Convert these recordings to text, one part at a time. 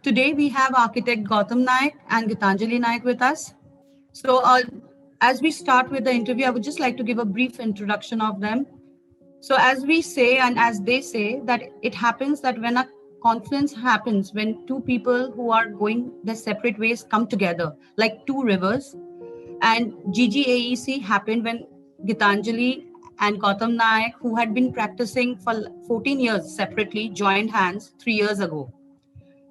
Today we have architect Gautam Naik and Gitanjali Naik with us. So as we start with the interview, I would just like to give a brief introduction of them. So as we say and as they say that it happens that when a confluence happens, when two people who are going their separate ways come together, like two rivers, and GGAEC happened when Gitanjali and Gautam Naik, who had been practicing for 14 years separately, joined hands 3 years ago.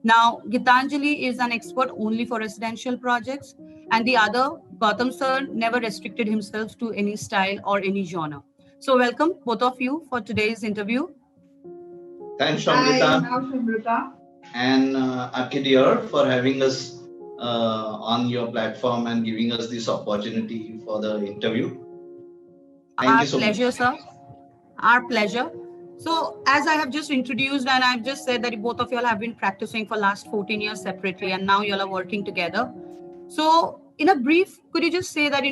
Now, Gitanjali is an expert only for residential projects, and the other, Gautam sir, never restricted himself to any style or any genre. So, welcome both of you for today's interview. Thanks, Shamrita. Hi, Shamrita. And Arkideer for having us on your platform and giving us this opportunity for the interview. Thank you so much. Our pleasure, sir. Our pleasure. So, as I have just introduced and I've just said that both of you all have been practicing for last 14 years separately and now you all are working together. So, in a brief, could you just say that,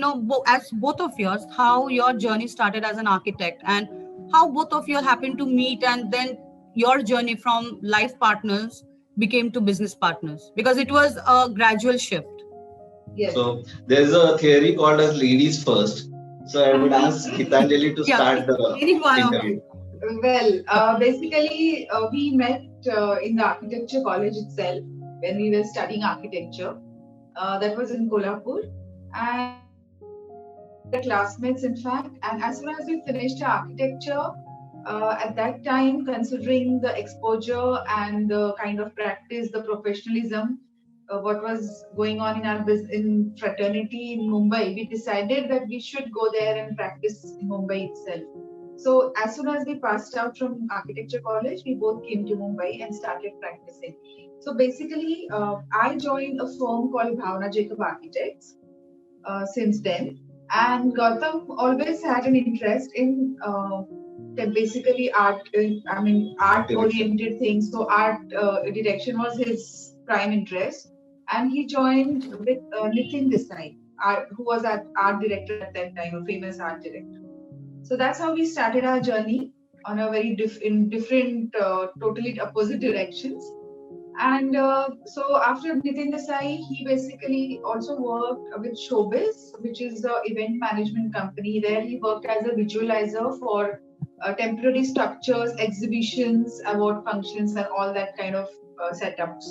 as both of yours, how your journey started as an architect and how both of you all happened to meet and then your journey from life partners became to business partners? Because it was a gradual shift. Yes. So, there's a theory called as ladies first. So, I would ask Gitanjali to start the interview. Well, basically, we met in the architecture college itself when we were studying architecture. That was in Kolhapur. And the classmates, in fact. And as soon as we finished architecture, at that time, considering the exposure and the kind of practice, the professionalism, what was going on in our in fraternity in Mumbai, we decided that we should go there and practice in Mumbai itself. So as soon as we passed out from architecture college, we both came to Mumbai and started practicing. So basically, I joined a firm called Bhavna Jacob Architects since then. And Gautam always had an interest in basically art, art-oriented things. So art direction was his prime interest. And he joined with Nitin Desai, who was an art director at that time, a famous art director. So that's how we started our journey on a very different, totally opposite directions. And so after Nitin Desai, he basically also worked with Showbiz, which is the event management company. There he worked as a visualizer for temporary structures, exhibitions, award functions, and all that kind of setups.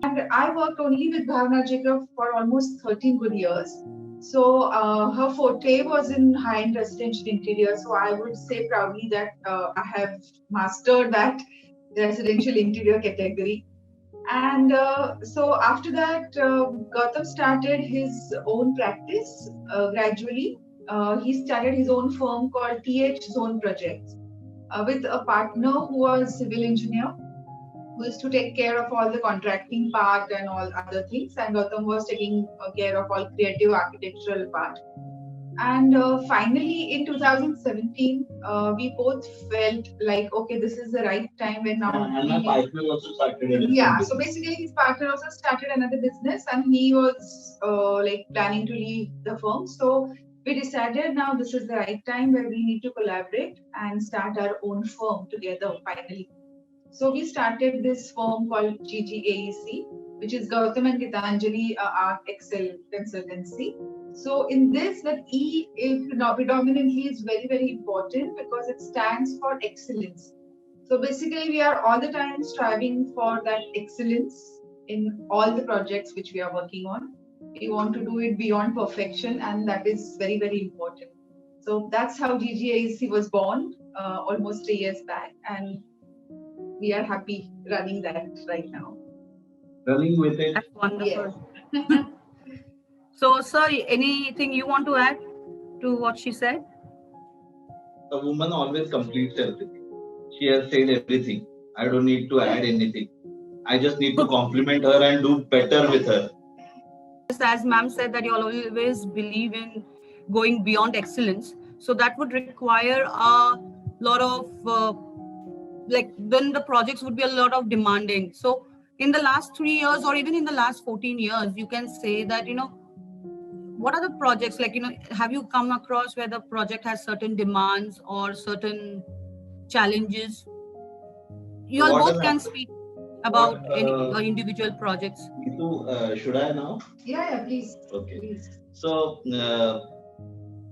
And I worked only with Bhavna Jacob for almost 13 good years. So her forte was in high-end residential interior. So I would say proudly that I have mastered that residential interior category. And so after that, Gautam started his own practice gradually. He started his own firm called TH Zone Projects with a partner who was civil engineer, who used to take care of all the contracting part and all other things. And Gautam was taking care of all creative architectural part. And finally, in 2017, we both felt like, okay, this is the right time when now. And my partner also started. Yeah, so basically, his partner also started another business, and he was planning to leave the firm. So we decided now this is the right time where we need to collaborate and start our own firm together finally. So we started this firm called GGAEC, which is Gautam and Gitanjali Art Excel Consultancy. So in this, that E predominantly is very, very important because it stands for excellence. So basically, we are all the time striving for that excellence in all the projects which we are working on. We want to do it beyond perfection, and that is very, very important. So that's how GGAEC was born almost 3 years back, and we are happy running that right now. Running with it. That's wonderful. Yes. So, sir, anything you want to add to what she said? A woman always completes everything. She has said everything. I don't need to add anything. I just need to compliment her and do better with her. As ma'am said that you always believe in going beyond excellence. So that would require a lot of, then the projects would be a lot of demanding. So in the last 3 years or even in the last 14 years, you can say that, what are the projects have you come across where the project has certain demands or certain challenges? You all both can speak about What, any individual projects. Neetu, should I now? Yeah, please. Okay. Please. So,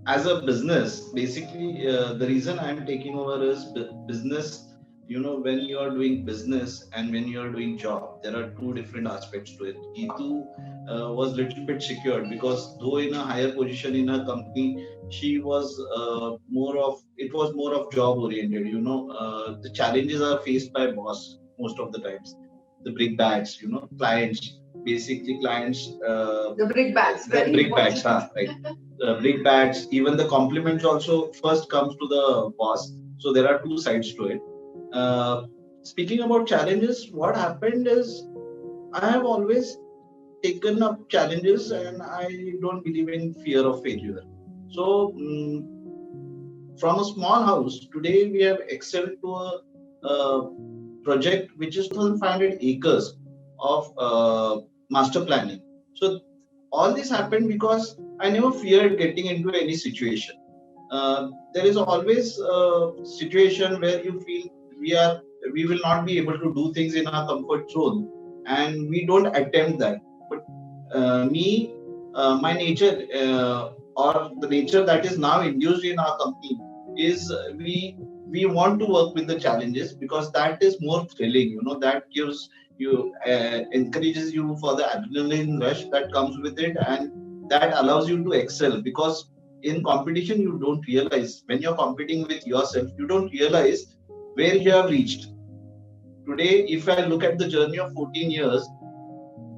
as a business, basically, the reason I'm taking over is business. You know, when you are doing business and when you are doing job, there are two different aspects to it. Geetu was little bit secured because though in a higher position in her company, she was it was more of job oriented. You know, the challenges are faced by boss most of the times. The big bags, you know, clients, basically clients. The brick bags. The Very brick bags, important. right? Big bags, even the compliments also first comes to the boss. So there are two sides to it. Uh, Speaking about challenges, what happened is I have always taken up challenges and I don't believe in fear of failure. So from a small house, today we have excelled to a project which is 2,500 acres of master planning. So all this happened because I never feared getting into any situation. There is always a situation where you feel we will not be able to do things in our comfort zone, and we don't attempt that. But my nature, or the nature that is now induced in our company is we want to work with the challenges because that is more thrilling. You know, that gives you encourages you for the adrenaline rush that comes with it, and that allows you to excel because in competition you don't realize when you're competing with yourself, you don't realize where you have reached. Today, if I look at the journey of 14 years,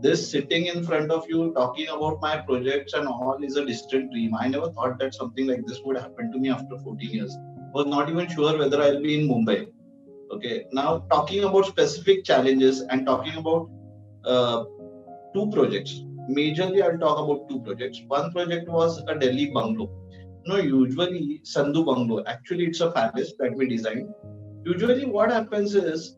this sitting in front of you talking about my projects and all is a distant dream. I never thought that something like this would happen to me after 14 years. Was not even sure whether I'll be in Mumbai. Okay, now talking about specific challenges and talking about two projects. Majorly, I'll talk about two projects. One project was a Delhi bungalow. No, usually Sandhu bungalow. Actually, it's a palace that we designed. Usually, what happens is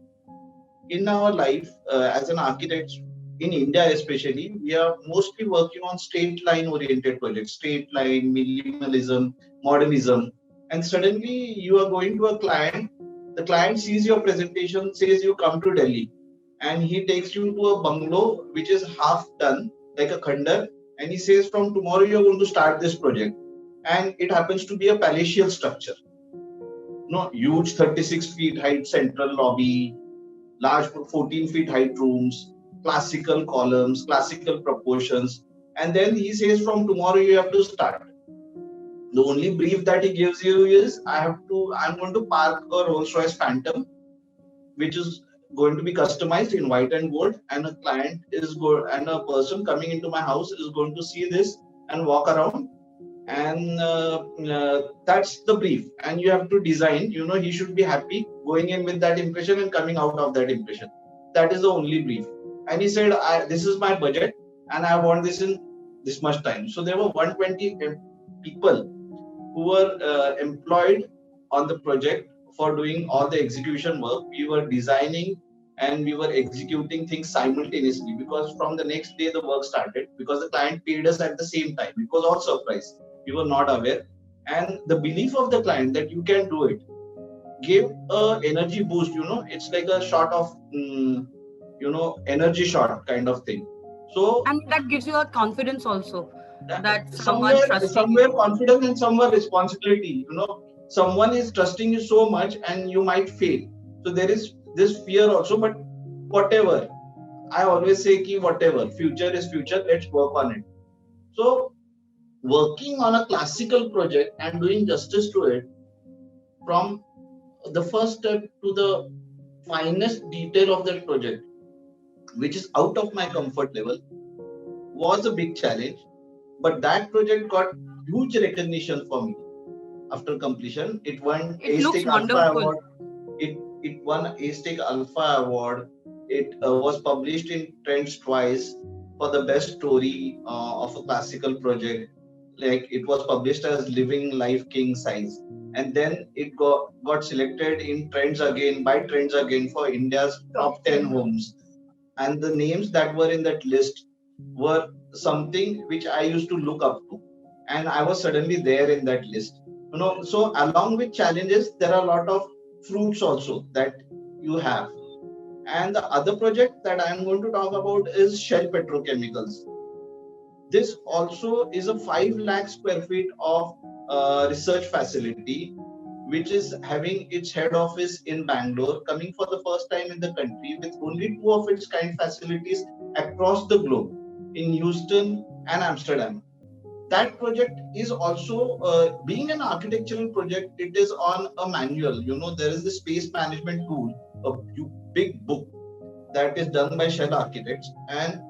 in our life as an architect in India, especially, we are mostly working on straight line oriented projects, straight line, minimalism, modernism. And suddenly you are going to a client, the client sees your presentation, says you come to Delhi, and he takes you to a bungalow which is half done, like a khandar, and he says, from tomorrow you're going to start this project. And it happens to be a palatial structure. No, huge 36 feet height central lobby, large 14 feet height rooms, classical columns, classical proportions. And then he says, from tomorrow you have to start. The only brief that he gives you is I'm going to park a Rolls Royce Phantom, which is going to be customized in white and gold, and a client and a person coming into my house is going to see this and walk around, and that's the brief. And you have to design, you know, he should be happy going in with that impression and coming out of that impression. That is the only brief. And he said, this is my budget and I want this in this much time. So there were 120 people who were employed on the project for doing all the execution work. We were designing and we were executing things simultaneously because from the next day the work started, because the client paid us at the same time. It was all surprise. We were not aware. And the belief of the client that you can do it gave a energy boost. You know, it's like a shot of energy shot kind of thing. So, and that gives you a confidence also that somewhere confidence and somewhere responsibility. You know, someone is trusting you so much and you might fail. So there is this fear also. But whatever, I always say ki whatever, future is future, let's work on it. So working on a classical project and doing justice to it, from the first step to the finest detail of that project, which is out of my comfort level, was a big challenge. But that project got huge recognition for me after completion. It won A-Stick Alpha Award. It won A-Stick Alpha Award. It was published in Trends twice for the best story of a classical project. Like, it was published as Living Life King Size. And then it got selected in Trends again, by Trends again, for India's top 10 homes. And the names that were in that list were something which I used to look up to. And I was suddenly there in that list. You know, so along with challenges, there are a lot of fruits also that you have. And the other project that I am going to talk about is Shell Petrochemicals. This also is a 5 lakh square feet of research facility, which is having its head office in Bangalore, coming for the first time in the country with only 2 of its kind facilities across the globe in Houston and Amsterdam. That project is also being an architectural project. It is on a manual. There is the space management tool, a big book that is done by Shell Architects, and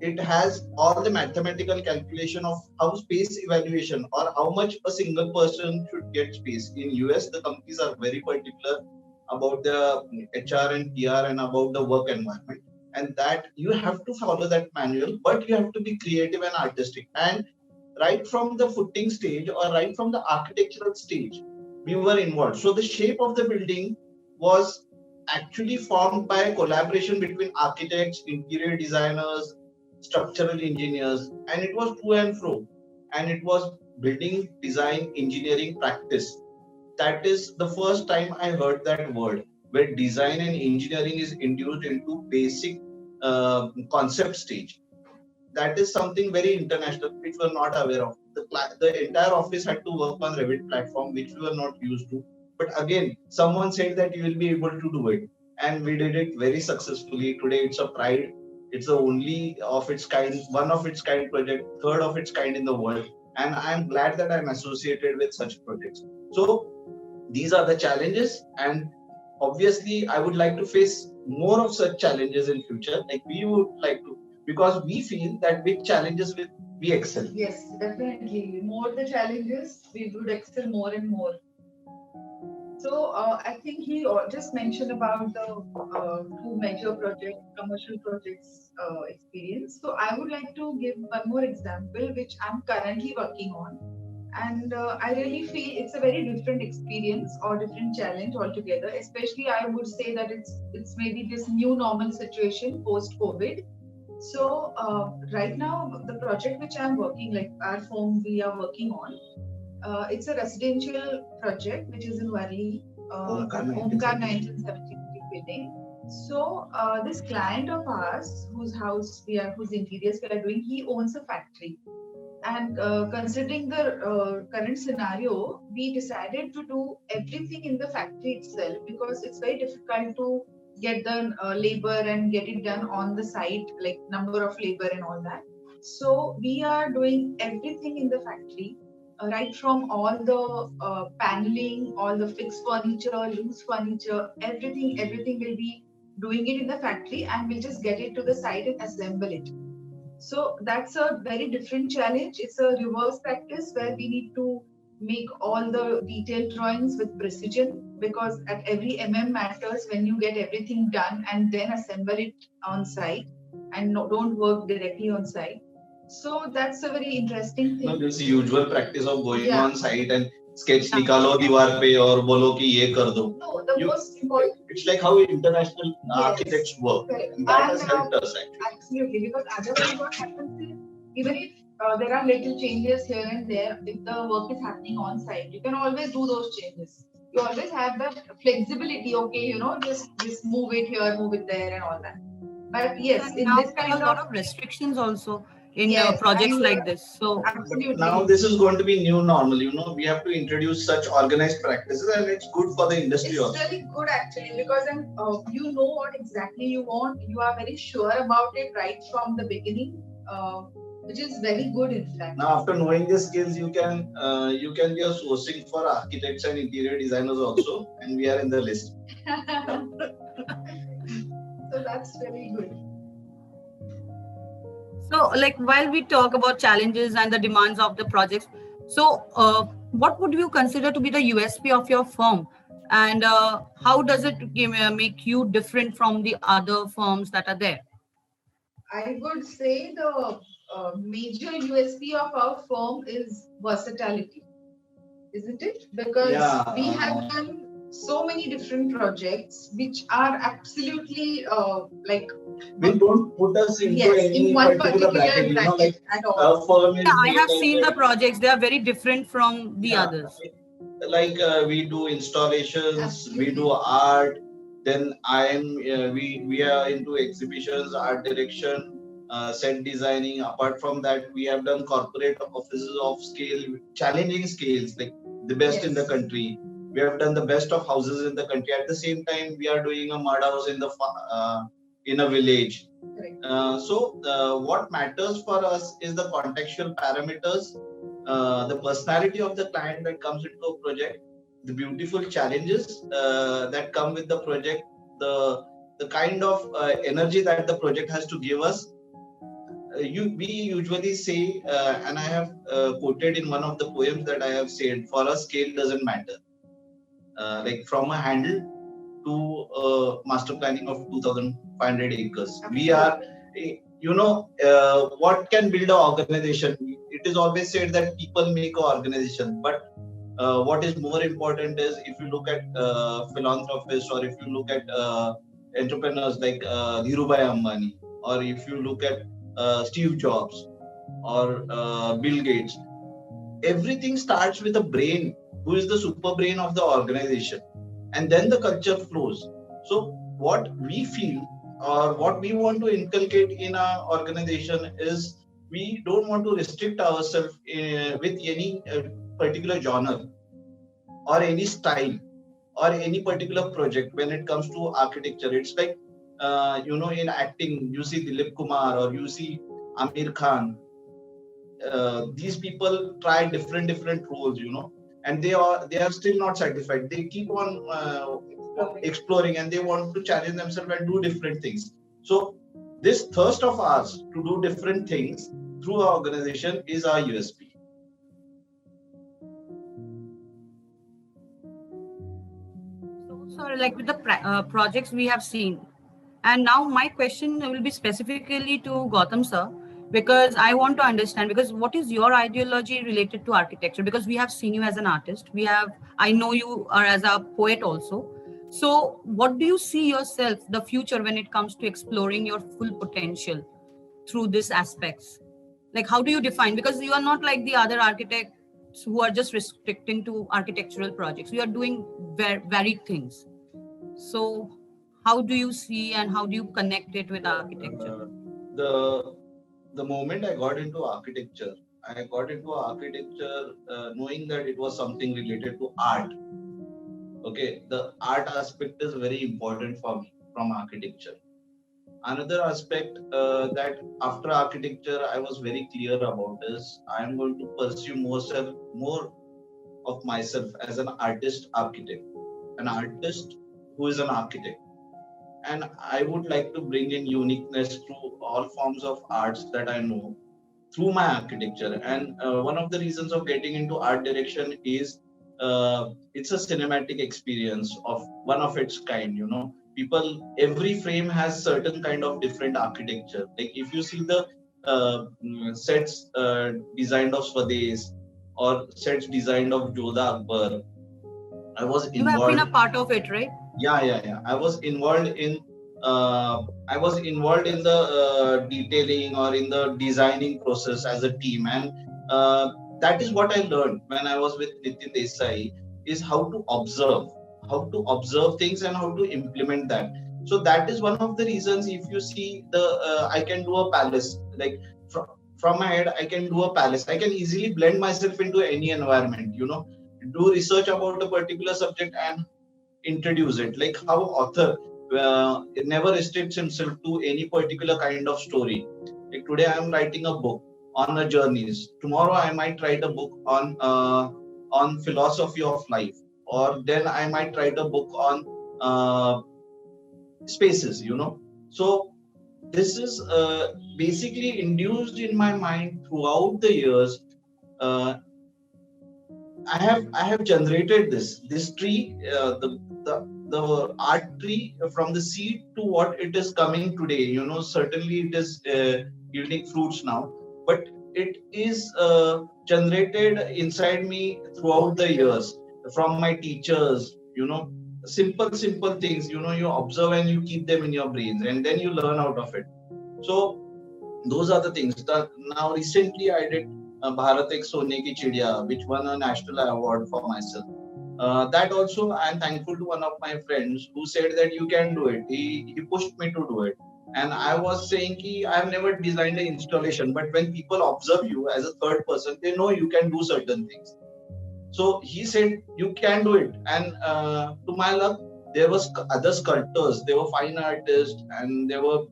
it has all the mathematical calculation of how space evaluation or how much a single person should get space. In US, the companies are very particular about the HR and PR and about the work environment, and that you have to follow that manual, but you have to be creative and artistic. And right from the footing stage or right from the architectural stage, we were involved. So the shape of the building was actually formed by a collaboration between architects, interior designers, structural engineers, and it was to and fro. And it was building design engineering practice. That is the first time I heard that word, where design and engineering is introduced into basic concept stage. That is something very international, which we were not aware of. The entire office had to work on Revit platform, which we were not used to. But again, someone said that you will be able to do it. And we did it very successfully. Today, it's a pride. It's the only of its kind, one of its kind project, third of its kind in the world. And I'm glad that I'm associated with such projects. So these are the challenges. And obviously, I would like to face more of such challenges in future. Like we would like to, because we feel that with challenges we excel. Yes, definitely. More the challenges, we would excel more and more. So I think he just mentioned about the 2 major project, commercial projects experience. So I would like to give one more example, which I'm currently working on. And I really feel it's a very different experience or different challenge altogether. Especially, I would say that it's maybe this new normal situation post-COVID. So right now, the project which I'm working, like our firm we are working on, it's a residential project which is in Worli, Omkar Omkar 1973 building. So this client of ours, whose interiors we are doing, he owns a factory. And considering the current scenario, we decided to do everything in the factory itself because it's very difficult to get the labor and get it done on the site, like number of labor and all that. So we are doing everything in the factory, right from all the paneling, all the fixed furniture, loose furniture, everything will be doing it in the factory, and we'll just get it to the site and assemble it. So that's a very different challenge. It's a reverse practice where we need to make all the detailed drawings with precision, because at every matters when you get everything done and then assemble it on site and don't work directly on site. So that's a very interesting thing. No, this usual practice of going on site and sketch Yeah. nikalo दीवार पे और बोलो कि ये कर दो. No, the most important. It's like how international architects work. Correct. And that has helped us actually. Absolutely, because otherwise what happens is, even if there are little changes here and there, if the work is happening on site, you can always do those changes. You always have that flexibility, okay, just move it here, move it there and all that. But yes, And in now this there are kind a lot of, of restrictions also in Yes, projects and, like this. So absolutely. Now this is going to be new normal. We have to introduce such organized practices, and it's good for the industry It's also. really good actually, because then you know what exactly you want. You are very sure about it right from the beginning, which is very good in fact. Now, after knowing the skills, you can be a sourcing for architects and interior designers also, and we are in the list. So that's really good. So, like, while we talk about challenges and the demands of the projects, so what would you consider to be the USP of your firm, and how does it make you different from the other firms that are there? I would say the major USP of our firm is versatility, isn't it? Because we have done so many different projects which are absolutely We don't put us into any in one particular bracket, like at all. firm is Yeah, I have like seen the projects; they are very different from the others. Like we do installations, we Absolutely. do art, Then I am we are into exhibitions, art direction, set designing. Apart from that, we have done corporate offices of scale, challenging scales, like the best in the Yes. country. We have done the best of houses in the country. At the same time, we are doing a mud house in a village. Correct. What matters for us is the contextual parameters, the personality of the client that comes into a project, the beautiful challenges that come with the project, the kind of energy that the project has to give us. We usually say, and I have quoted in one of the poems that I have said, for us scale doesn't matter. Like from a handle to master planning of 2,500 acres. We are, what can build an organization? It is always said that people make an organization, but what is more important is if you look at philanthropists, or if you look at entrepreneurs like Dhirubhai Ambani, or if you look at Steve Jobs or Bill Gates, everything starts with a brain who is the super brain of the organization, and then the culture flows. So what we feel or what we want to inculcate in our organization is we don't want to restrict ourselves with any particular genre or any style or any particular project. When it comes to architecture, it's like in acting, you see Dilip Kumar or you see Amir Khan. These people try different roles, and they are still not satisfied. They keep on exploring, and they want to challenge themselves and do different things. So this thirst of ours to do different things through our organization is our USP. So, like with the projects we have seen, and now my question will be specifically to Gautam sir, because I want to understand, because what is your ideology related to architecture? Because we have seen you as an artist, I know you are as a poet also. So what do you see yourself, the future, when it comes to exploring your full potential through these aspects? Like, how do you define? Because you are not like the other architects who are just restricting to architectural projects. You are doing varied things. So how do you see and how do you connect it with architecture? The moment I got into architecture, knowing that it was something related to art. Okay, the art aspect is very important for me from architecture. Another aspect that after architecture I was very clear about is I am going to pursue more of myself as an artist architect, an artist who is an architect. And I would like to bring in uniqueness through all forms of arts that I know through my architecture. And one of the reasons of getting into art direction is it's a cinematic experience of one of its kind. People, every frame has certain kind of different architecture. Like if you see the sets designed of Swades or sets designed of Jodha Akbar, I was involved. You have been a part of it, right? Yeah. I was involved in the detailing or in the designing process as a team, and that is what I learned when I was with Nitin Desai, is how to observe things and how to implement that. So that is one of the reasons. If you see I can do a palace, like from my head I can do a palace. I can easily blend myself into any environment, do research about a particular subject and introduce it. Like how author never restricts himself to any particular kind of story. Like today I am writing a book on a journeys. Tomorrow I might write a book on philosophy of life, or then I might write a book on spaces. So this is basically induced in my mind throughout the years. I have generated this tree, the art tree, from the seed to what it is coming today. Certainly it is yielding fruits now, but it is generated inside me throughout the years from my teachers. Simple things. You observe and you keep them in your brains, and then you learn out of it. So those are the things. Now recently I did Bharat Ek Sone Ki Chidiya, which won a national award for myself. That also, I'm thankful to one of my friends who said that you can do it. He pushed me to do it. And I was saying ki I've never designed an installation, but when people observe you as a third person, they know you can do certain things. So he said you can do it. And to my luck, there was other sculptors, there were fine artists, and there were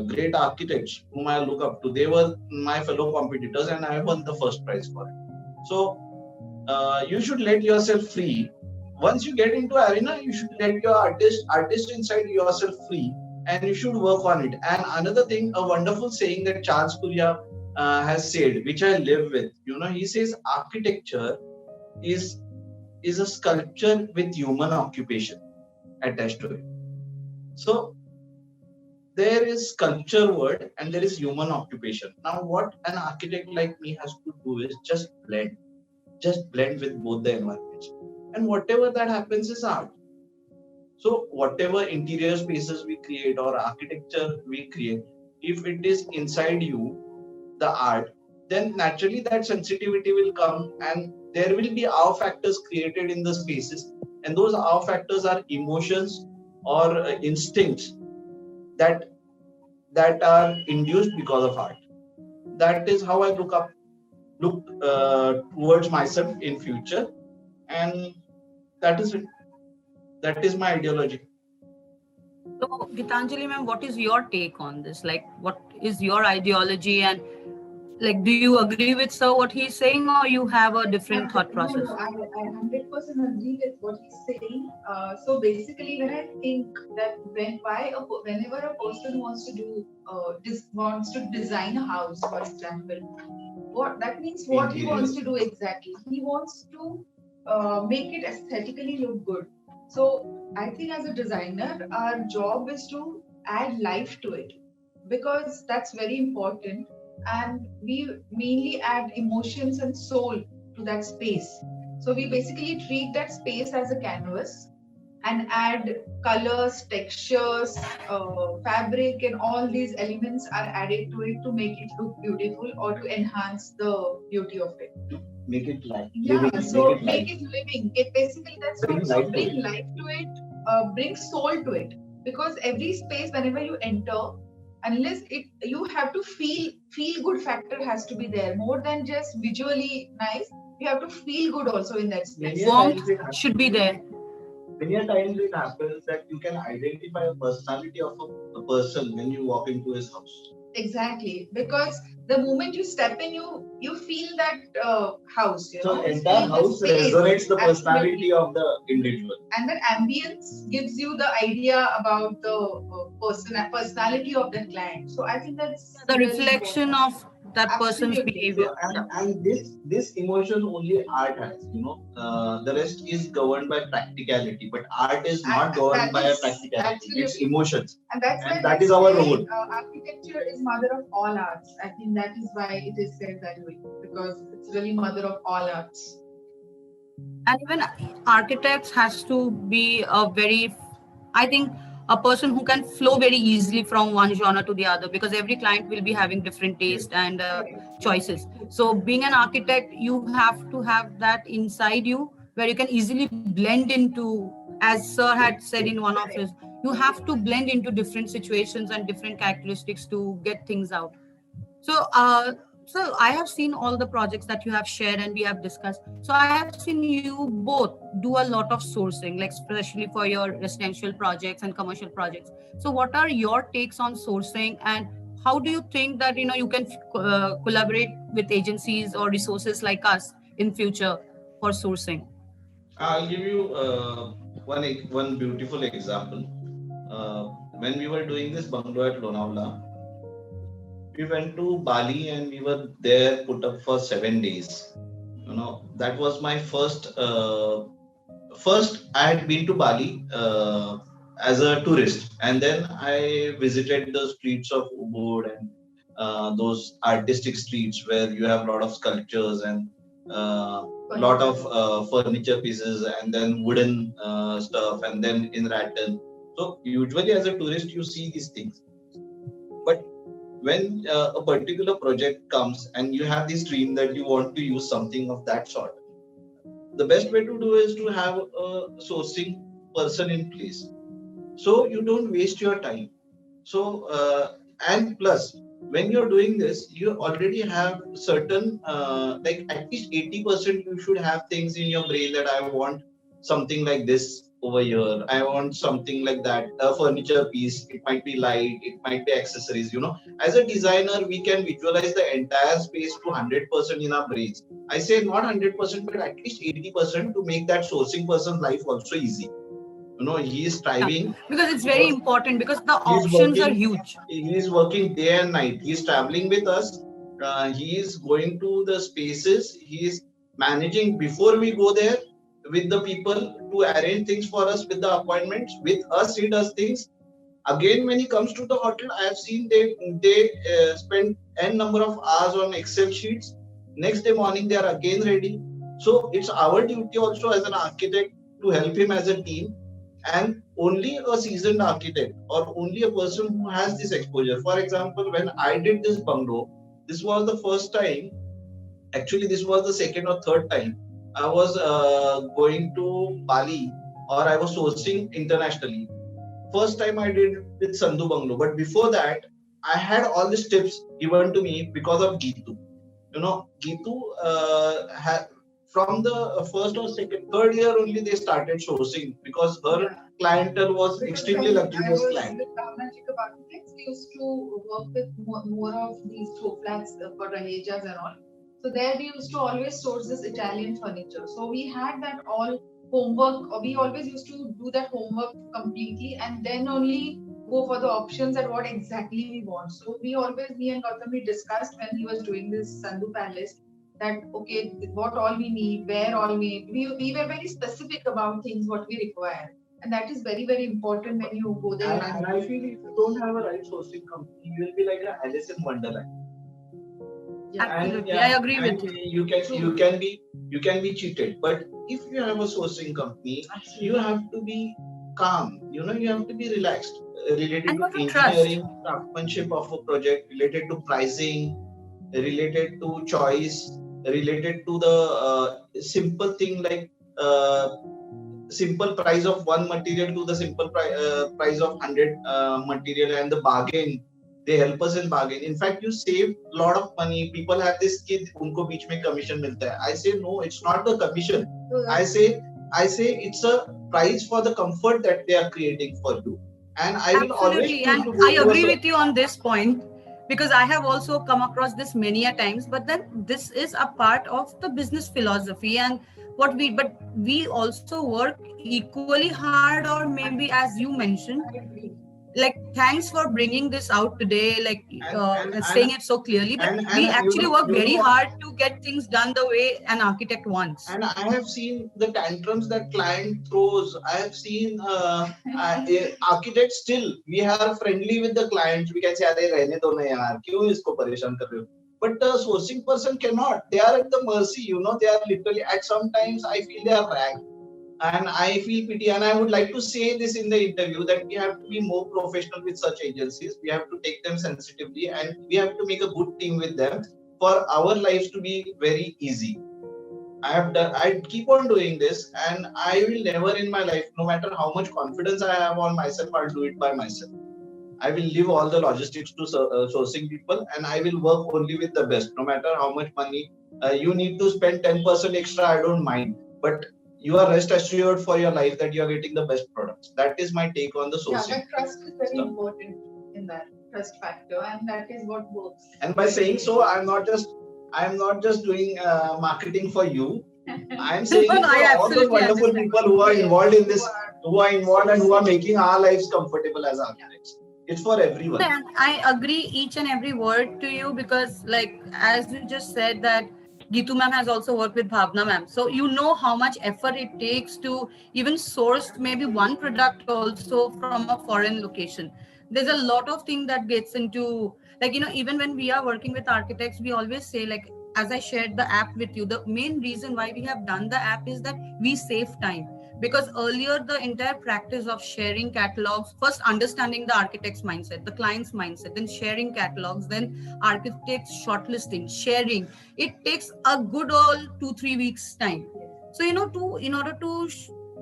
great architects whom I look up to. They were my fellow competitors, and I won the first prize for it. So you should let yourself free. Once you get into arena, you should let your artist inside yourself free, and you should work on it. And another thing, a wonderful saying that Charles Correa has said, which I live with. He says architecture is a sculpture with human occupation attached to it. So there is sculpture word and there is human occupation. Now, what an architect like me has to do is just blend with both the environments, and whatever that happens is art. So whatever interior spaces we create or architecture we create, if it is inside you, the art, then naturally that sensitivity will come, and there will be our factors created in the spaces, and those our factors are emotions or instincts that are induced because of art. That is how I look towards myself in future, and that is it. That is my ideology. So, Gitanjali ma'am, what is your take on this? Like, what is your ideology, and like, do you agree with sir what he's saying, or you have a different thought process? No, I 100% agree with what he's saying. So basically, when I think that whenever a person wants to design a house, for example, what that means, what he wants to do exactly, he wants to make it aesthetically look good. So I think as a designer, our job is to add life to it, because that's very important, and we mainly add emotions and soul to that space. So we basically treat that space as a canvas and add colors, textures, fabric, and all these elements are added to it to make it look beautiful or to enhance the beauty of it. Make it live. Yeah, so make it living. It basically, that's bring what, life bring life to it, bring soul to it. Because every space, whenever you enter, unless you have to feel good factor has to be there, more than just visually nice. You have to feel good also in that space. Warmth should be there. Many times it happens that you can identify a personality of a person when you walk into his house. Exactly, because the moment you step in, you feel that house. So entire house resonates the personality of the individual, and that ambience gives you the idea about the personality of the client. So I think that's the reflection of that person's behavior. So, and this emotion only art has. The rest is governed by practicality, but art is not governed by practicality. It's emotions, and that is our role. Architecture is mother of all arts. I think that is why it is said that way, because it's really mother of all arts. And even architects has to be I think, a person who can flow very easily from one genre to the other, because every client will be having different taste and choices. So being an architect, you have to have that inside you, where you can easily blend into, as sir had said in one of his, you have to blend into different situations and different characteristics to get things out. So I have seen all the projects that you have shared and we have discussed. So I have seen you both do a lot of sourcing, like especially for your residential projects and commercial projects. So what are your takes on sourcing, and how do you think that you can collaborate with agencies or resources like us in future for sourcing? I'll give you one beautiful example. When we were doing this bungalow at Lonavala, we went to Bali and we were there put up for 7 days. That was my first I had been to Bali as a tourist, and then I visited the streets of Ubud and those artistic streets where you have a lot of sculptures and a lot of furniture pieces, and then wooden stuff, and then in Rattan. So usually as a tourist you see these things, but when a particular project comes and you have this dream that you want to use something of that sort, the best way to do is to have a sourcing person in place, so you don't waste your time. So and plus, when you're doing this, you already have certain like at least 80% you should have things in your brain that I want something like this over here, I want something like that, a furniture piece, it might be light, it might be accessories, as a designer we can visualize the entire space to 100% in our brains. I say not 100%, but at least 80% to make that sourcing person's life also easy. He is striving because it's very important, because the He's options are working- huge. he is working day and night. He is traveling with us. He is going to the spaces. He is managing before we go there with the people to arrange things for us with the appointments. With us, he does things. Again, when he comes to the hotel, I have seen they spend n number of hours on Excel sheets. Next day morning, they are again ready. So it's our duty also as an architect to help him as a team. And only a seasoned architect or only a person who has this exposure. For example, when I did this bungalow, this was the first time, actually this was the second or third time I was going to Bali, or I was sourcing internationally. First time I did with Sandhu Bungalow, but before that I had all these tips given to me because of Geetu. Geetu from the first or second, third year only they started sourcing because her clientele was extremely luxurious client. With Bhavna Jacob Architects, we used to work with more of these show flats for Rahejas and all. So there we used to always source this Italian furniture. So we had that all homework, or we always used to do that homework completely and then only go for the options and what exactly we want. So me and Gautam, we discussed when he was doing this Sandhu Palace that, okay, what all we need, where all we were very specific about things, what we require. And that is very, very important when you go there. And I feel if you don't have a right sourcing company, you will be like a Alice in Wonderland. Absolutely, I agree with you. You can be cheated, but if you have a sourcing company, you have to be calm. You have to be relaxed. Related And to what you trust. engineering, craftsmanship of a project, related to pricing, related to choice, related to the simple thing like simple price of one material to the simple price of 100 material, and the bargain. They help us in bargain. In fact, you save a lot of money. People have this kid, unko beech mein commission milta hai. I say no, it's not the commission. I say it's a price for the comfort that they are creating for you. And I will always Absolutely, choose and to go I to a agree with you on this point, because I have also come across this many a times. But then this is a part of the business philosophy, and but we also work equally hard, or maybe as you mentioned. Like, thanks for bringing this out today, like saying it so clearly. But we actually work very hard to get things done the way an architect wants. And I have seen the tantrums that client throws. I have seen architects still. We are friendly with the clients. We can say, "Arey, rehne do na yaar. Kyun isko pareshan kar rahe ho?" But the sourcing person cannot. They are at the mercy. They are literally. At sometimes I feel they are ragged. And I feel pity, and I would like to say this in the interview that we have to be more professional with such agencies. We have to take them sensitively, and we have to make a good team with them for our lives to be very easy. I keep on doing this, and I will never in my life, no matter how much confidence I have on myself, I'll do it by myself. I will leave all the logistics to sourcing people, and I will work only with the best. No matter how much money you need to spend 10% extra, I don't mind. But you are rest assured for your life that you are getting the best products. That is my take on the sourcing. Yeah, that trust is very important in that trust factor, and that is what works. And by saying so, I'm not just doing marketing for you. I'm saying it for all the wonderful people who are involved in this, who are involved and who are making our lives comfortable as architects. It's for everyone. And I agree each and every word to you, because like as you just said that Geetu ma'am has also worked with Bhavna ma'am. So you know how much effort it takes to even source maybe one product also from a foreign location. There's a lot of things that gets into, like, even when we are working with architects, we always say, like, as I shared the app with you, the main reason why we have done the app is that we save time. Because earlier, the entire practice of sharing catalogs, first understanding the architect's mindset, the client's mindset, then sharing catalogs, then architects shortlisting, sharing, it takes a good old 2-3 weeks time. So, in order to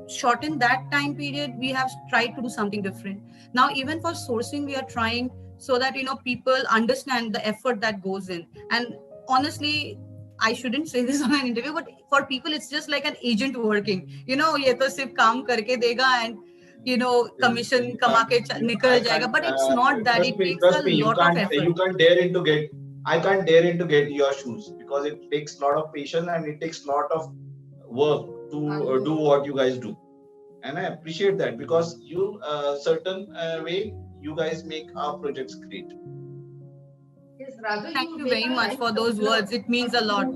shorten that time period, we have tried to do something different. Now, even for sourcing, we are trying so that, people understand the effort that goes in. And honestly, I shouldn't say this on an interview, but for people, it's just like an agent working. ये तो सिर्फ काम करके देगा and commission कमा के निकल जाएगा. But it's not that. It takes a lot of effort. You can't dare into get. I can't dare into get your shoes because it takes a lot of patience and it takes a lot of work to do what you guys do. And I appreciate that because you certain way you guys make our projects great. Yes, rather Thank you very much for those words. It means a lot.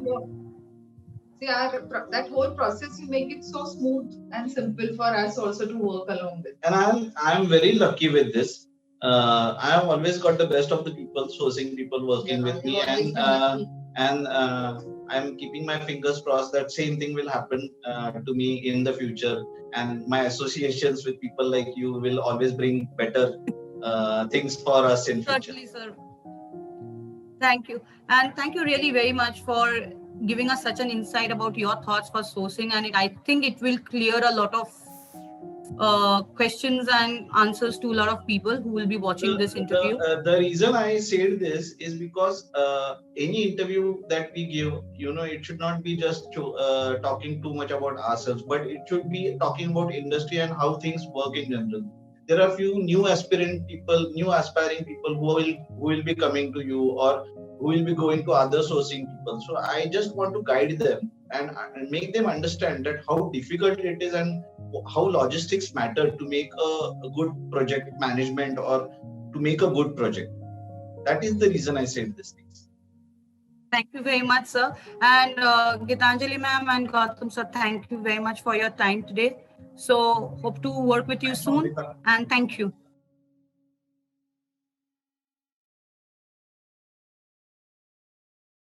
See, that whole process, you make it so smooth and simple for us also to work along with. And I'm very lucky with this. I have always got the best of the people, sourcing people working with me, and I'm keeping my fingers crossed that same thing will happen to me in the future. And my associations with people like you will always bring better things for us in future. Certainly, sir. Thank you. And thank you really very much for giving us such an insight about your thoughts for sourcing. And I think it will clear a lot of questions and answers to a lot of people who will be watching this interview. The reason I said this is because any interview that we give, it should not be just talking too much about ourselves, but it should be talking about industry and how things work in general. There are few new aspiring people who will be coming to you or who will be going to other sourcing people. So I just want to guide them and make them understand that how difficult it is and how logistics matter to make a good project management or to make a good project. That is the reason I said these things. Thank you very much, sir. And Gitanjali ma'am and Gautam sir, thank you very much for your time today. So hope to work with you soon and thank you.